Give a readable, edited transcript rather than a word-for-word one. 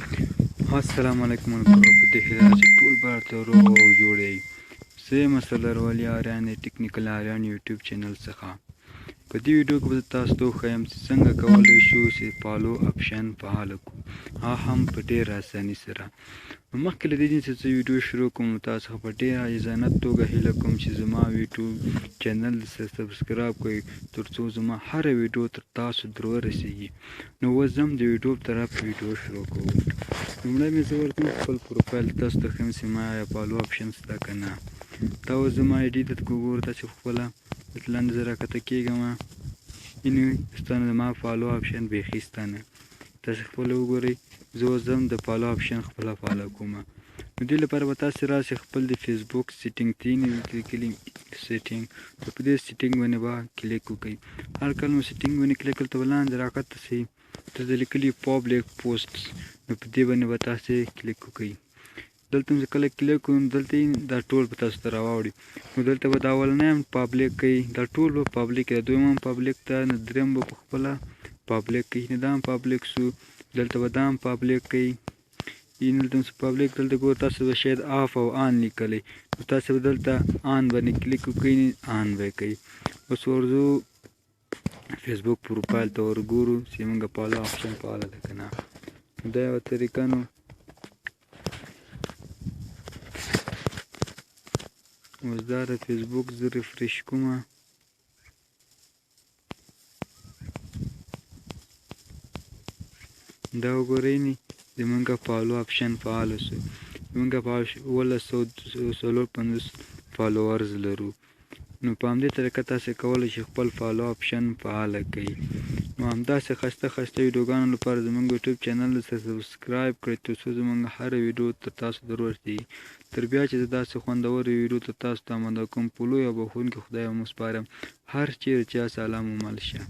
السلام علیکم ورحمۃ په دې هیله چې ټول به ورته روغ او جوړ یئ. زه یم اسدالله ولي آریان د ټیکنیکل آریان یوټیوب چینل څخه. په دې ویډیو کې به زه تاسو ته وښیم چې څنګه کولی شو چې فالو اپشن فعاله کړو، هغه هم په ډېره اساني سره. نو مخکې له دې چې زه ویډیو شروع کوم نو تاسو څخه په ډېره عاجزانه توګه هیله کوم چې زما یوټیوب چینل سبسکرایب کړئ تر څو زما هره ویډیو تر تاسو در ورسیږي. نو اوس زه هم د یوټیوب طرف ویډیو شروع کوم. لومړی مې زه ورته خپل پروفایل تاسو ته ښیم چې ما فالو اپشن شته که نه. دا اوس زما آی ډي درته وګورو، تاسې خپله دلته لاندې زه راښکته کېږم، یعنې ستا نه زما فالو اپشن بیخي شته نه. تاسې خپله وګورئ. زه اوس ځم د فالو اپشن خپله فالو کوم. نو دې لپاره به تاسې راسئ خپل د فیسبوک سیټینګ ته یې دلته لیکلي سیټینګ، نو په دې سیټینګ باندې به کلیک وکړئ. هر کله مو سیټینګ باندې کلیک کړل ته به لاندې راښکته شئ، دلته لیکلي پابلیک پوسټس، نو په دې باندې به تاسې کلیک وکړئ. دلته چې کله کلیک کوم دلته دا ټول به تاسو ته راواوړي. نو دلته به دا اولنی هم پابلیک کوي، دا ټول به پابلیک کوي، دویم هم پابلیک ته، نو دریم به په خپله پابلیک کوي، نو دا هم پابلیک شو. دلته به دا هم پابلیک کوي، دلته چې پابلیک دلته ګورئ تاسو به شاید آف او آن لیکلی، نو تاسې به دلته آن باندې کلیک وکړئ، آن به یې کوي. اوس ورځو فیسبوک پروفایل ته ورګورو چې موږ فالو اپشن فعاله ده که نه. دا یوه طریقه نو اوس دا د فیسبوک زه ریفریش کومه. دا وګورئ نی زمونږ فالو اپشن فعاله شو. زمونږ په 1850 فالوورز لرو. نو په همدې طریقه تاسې کولی شئ خپل فالو اپشن فعاله کړئ. نو همداسې ښایسته ښایسته ویډیوګانو لپاره زموږ یوټیوب چینل سره سبسکرایب کړئ تر څو زموږ هره ویډیو تر تاسو در ورسیږي. تر بیا چې زه داسې خوندورې ویډیو تر تاسو ته اماده کوم، په لوی او بښونکي خدای وم وسپارم. هر چیرې چې یاست سلام ومل شه.